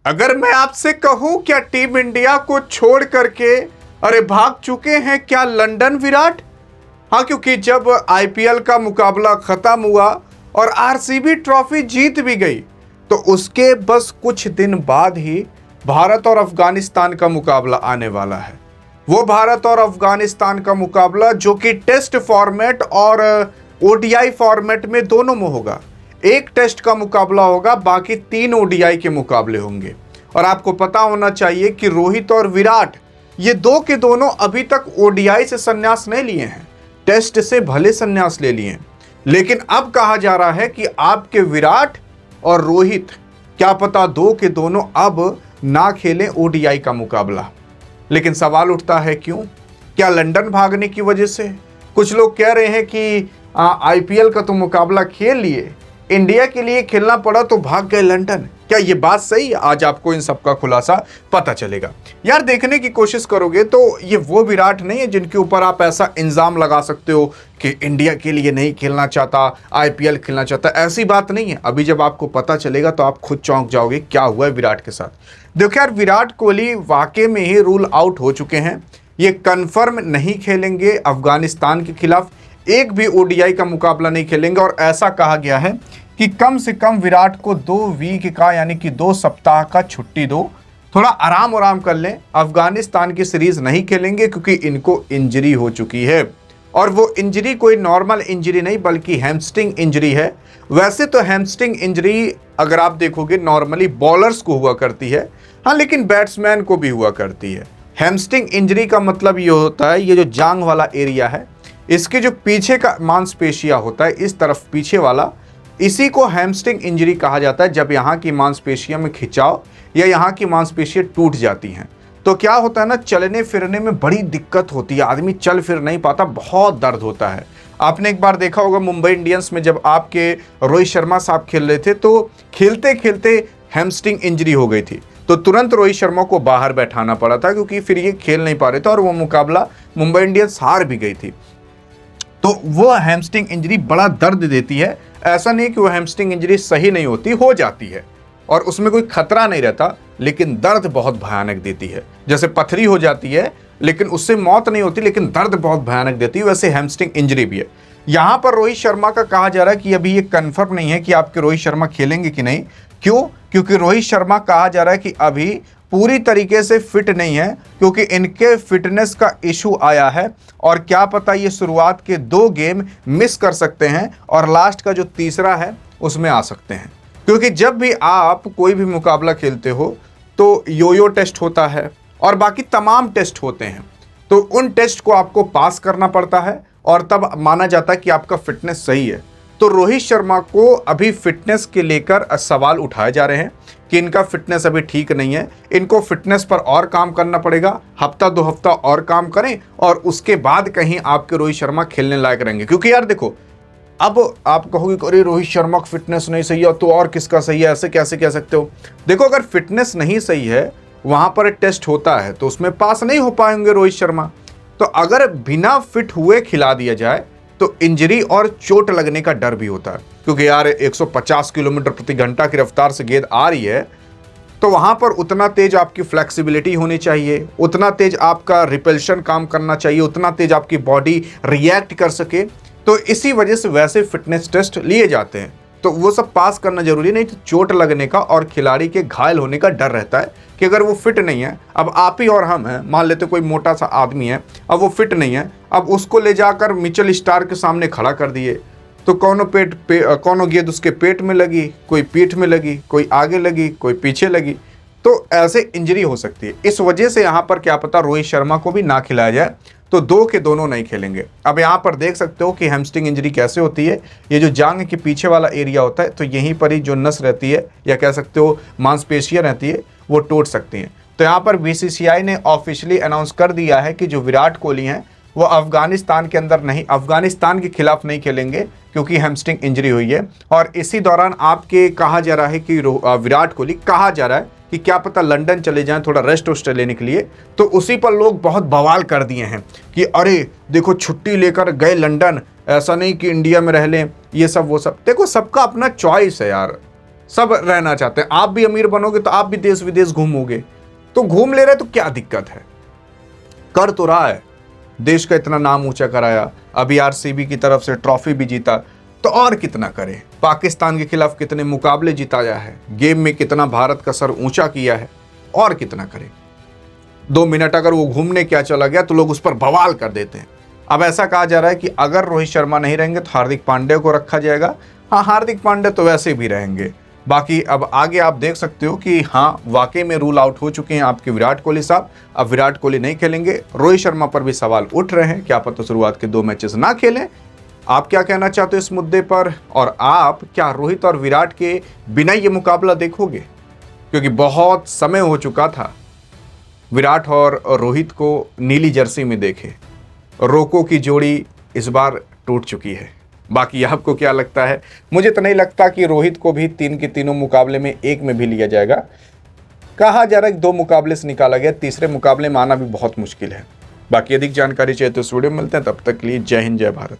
अगर मैं आपसे कहूं क्या टीम इंडिया को छोड़ करके अरे भाग चुके हैं क्या लंदन विराट? हाँ, क्योंकि जब आईपीएल का मुकाबला खत्म हुआ और आरसीबी ट्रॉफी जीत भी गई तो उसके बस कुछ दिन बाद ही भारत और अफगानिस्तान का मुकाबला आने वाला है। वो भारत और अफगानिस्तान का मुकाबला जो कि टेस्ट फॉर्मेट और ओडीआई फॉर्मेट में दोनों में होगा। एक टेस्ट का मुकाबला होगा, बाकी 3 ओडीआई के मुकाबले होंगे। और आपको पता होना चाहिए कि रोहित और विराट ये दो के दोनों अभी तक ओडीआई से संन्यास नहीं लिए हैं, टेस्ट से भले संन्यास ले लिए हैं, लेकिन अब कहा जा रहा है कि आपके विराट और रोहित क्या पता दो के दोनों अब ना खेलें ओडीआई का मुकाबला। लेकिन सवाल उठता है क्यों? क्या लंदन भागने की वजह से? कुछ लोग कह रहे हैं कि आईपीएल का तो मुकाबला खेल लिए, इंडिया के लिए खेलना पड़ा तो भाग गए लंदन। क्या ये बात सही है? आज आपको इन सब का खुलासा पता चलेगा। यार, देखने की कोशिश करोगे तो ये वो विराट नहीं है जिनके ऊपर आप ऐसा इल्जाम लगा सकते हो कि इंडिया के लिए नहीं खेलना चाहता, आईपीएल खेलना चाहता। ऐसी बात नहीं है। अभी जब आपको पता चलेगा तो आप खुद चौंक जाओगे क्या हुआ है विराट के साथ। देखो यार, विराट कोहली वाकई में ही रूल आउट हो चुके हैं। ये कन्फर्म नहीं खेलेंगे अफगानिस्तान के खिलाफ, एक भी ओडीआई का मुकाबला नहीं खेलेंगे। और ऐसा कहा गया है कि कम से कम विराट को 2 वीक का यानी कि 2 सप्ताह का छुट्टी दो, थोड़ा आराम कर लें। अफगानिस्तान की सीरीज नहीं खेलेंगे क्योंकि इनको इंजरी हो चुकी है, और वो इंजरी कोई नॉर्मल इंजरी नहीं बल्कि हैमस्ट्रिंग इंजरी है। वैसे तो हैमस्ट्रिंग इंजरी अगर आप देखोगे नॉर्मली बॉलर्स को हुआ करती है, हाँ, लेकिन बैट्समैन को भी हुआ करती है। हैमस्ट्रिंग इंजरी का मतलब ये होता है, ये जो जांघ वाला एरिया है, इसके जो पीछे का मांसपेशिया होता है, इस तरफ पीछे वाला, इसी को हैमस्ट्रिंग इंजरी कहा जाता है। जब यहाँ की मांसपेशियों में खिंचाव या यहाँ की मांसपेशियां टूट जाती हैं तो क्या होता है ना, चलने फिरने में बड़ी दिक्कत होती है, आदमी चल फिर नहीं पाता, बहुत दर्द होता है। आपने एक बार देखा होगा मुंबई इंडियंस में जब आपके रोहित शर्मा साहब खेल रहे थे तो खेलते खेलते हैमस्ट्रिंग इंजरी हो गई थी, तो तुरंत रोहित शर्मा को बाहर बैठाना पड़ा था क्योंकि फिर ये खेल नहीं पा रहे थे और वो मुकाबला मुंबई इंडियंस हार भी गई थी। तो वो हैमस्ट्रिंग इंजरी बड़ा दर्द देती है। ऐसा नहीं कि वो हैमस्ट्रिंग इंजरी सही नहीं होती, हो जाती है और उसमें कोई खतरा नहीं रहता, लेकिन दर्द बहुत भयानक देती है। जैसे पथरी हो जाती है लेकिन उससे मौत नहीं होती, लेकिन दर्द बहुत भयानक देती है, वैसे हैमस्ट्रिंग इंजरी भी है। यहाँ पर रोहित शर्मा का कहा जा रहा है कि अभी ये कंफर्म नहीं है कि आपके रोहित शर्मा खेलेंगे कि नहीं। क्यों? क्योंकि रोहित शर्मा कहा जा रहा है कि अभी पूरी तरीके से फिट नहीं है, क्योंकि इनके फिटनेस का इशू आया है और क्या पता ये शुरुआत के 2 गेम मिस कर सकते हैं और लास्ट का जो तीसरा है उसमें आ सकते हैं। क्योंकि जब भी आप कोई भी मुकाबला खेलते हो तो योयो टेस्ट होता है और बाकी तमाम टेस्ट होते हैं, तो उन टेस्ट को आपको पास करना पड़ता है और तब माना जाता है कि आपका फिटनेस सही है। तो रोहित शर्मा को अभी फिटनेस के लेकर सवाल उठाए जा रहे हैं कि इनका फिटनेस अभी ठीक नहीं है, इनको फिटनेस पर और काम करना पड़ेगा, हफ्ता 2 हफ्ता और काम करें और उसके बाद कहीं आपके रोहित शर्मा खेलने लायक रहेंगे। क्योंकि यार देखो, अब आप कहोगे कि अरे रोहित शर्मा का फिटनेस नहीं सही है तो और किसका सही है, ऐसे कैसे कह सकते हो? देखो, अगर फिटनेस नहीं सही है, वहां पर टेस्ट होता है तो उसमें पास नहीं हो पाएंगे रोहित शर्मा। तो अगर बिना फिट हुए खिला दिया जाए तो इंजरी और चोट लगने का डर भी होता है, क्योंकि यार 150 किलोमीटर प्रति घंटा की रफ्तार से गेंद आ रही है तो वहां पर उतना तेज आपकी फ्लेक्सिबिलिटी होनी चाहिए, उतना तेज आपका रिपल्शन काम करना चाहिए, उतना तेज आपकी बॉडी रिएक्ट कर सके। तो इसी वजह से वैसे फिटनेस टेस्ट लिए जाते हैं, तो वो सब पास करना जरूरी नहीं। तो चोट लगने का और खिलाड़ी के घायल होने का डर रहता है कि अगर वो फिट नहीं है, अब आप ही और हम हैं, मान लेते कोई मोटा सा आदमी है, अब वो फिट नहीं है, अब उसको ले जाकर मिचेल स्टार्क के सामने खड़ा कर दिए तो कौनो गेंद उसके पेट में लगी, कोई पीठ में लगी, कोई आगे लगी, कोई पीछे लगी, तो ऐसे इंजरी हो सकती है। इस वजह से यहाँ पर क्या पता रोहित शर्मा को भी ना खिलाया जाए, तो 2 के दोनों नहीं खेलेंगे। अब यहाँ पर देख सकते हो कि हैमस्ट्रिंग इंजरी कैसे होती है। ये जो जांघ के पीछे वाला एरिया होता है, तो यहीं पर ही जो नस रहती है या कह सकते हो मांसपेशियां रहती है, वो टूट सकती हैं। तो यहाँ पर बीसीसीआई ने ऑफिशियली अनाउंस कर दिया है कि जो विराट कोहली हैं वो अफगानिस्तान के अंदर नहीं, अफगानिस्तान के खिलाफ नहीं खेलेंगे क्योंकि हैमस्ट्रिंग इंजरी हुई है। और इसी दौरान आपके कहा जा रहा है कि विराट कोहली, कहा जा रहा है कि क्या पता लंदन चले जाएं थोड़ा रेस्ट वेस्ट लेने के लिए। तो उसी पर लोग बहुत बवाल कर दिए हैं कि अरे देखो छुट्टी लेकर गए लंदन, ऐसा नहीं कि इंडिया में रह लें, ये सब वो सब। देखो, सबका अपना चॉइस है यार, सब रहना चाहते हैं। आप भी अमीर बनोगे तो आप भी देश विदेश घूमोगे, तो घूम ले रहे तो क्या दिक्कत है, कर तो रहा है, देश का इतना नाम ऊंचा कराया, अभी आरसीबी की तरफ से ट्रॉफी भी जीता, तो और कितना करे, पाकिस्तान के खिलाफ कितने मुकाबले जिताया है, गेम में कितना भारत का सर ऊंचा किया है, और कितना करे। 2 मिनट अगर वो घूमने क्या चला गया तो लोग उस पर बवाल कर देते हैं। अब ऐसा कहा जा रहा है कि अगर रोहित शर्मा नहीं रहेंगे तो हार्दिक पांड्या को रखा जाएगा। हाँ, हार्दिक पांड्या तो वैसे भी रहेंगे। बाकी अब आगे आप देख सकते हो कि हाँ, वाकई में रूल आउट हो चुके हैं आपके विराट कोहली साहब। अब विराट कोहली नहीं खेलेंगे। रोहित शर्मा पर भी सवाल उठ रहे हैं, क्या पता शुरुआत के 2 मैचेस ना खेलें। आप क्या कहना चाहते हो इस मुद्दे पर, और आप क्या रोहित और विराट के बिना ये मुकाबला देखोगे? क्योंकि बहुत समय हो चुका था विराट और रोहित को नीली जर्सी में देखे। रोको की जोड़ी इस बार टूट चुकी है। बाकी आपको क्या लगता है? मुझे तो नहीं लगता कि रोहित को भी 3 के तीनों मुकाबले में एक में भी लिया जाएगा। कहा जा रहा है कि 2 मुकाबले से निकाला गया, तीसरे मुकाबले में आना भी बहुत मुश्किल है। बाकी अधिक जानकारी चाहिए तो इस वीडियो में मिलते हैं, तब तक के लिए जय हिंद, जय भारत।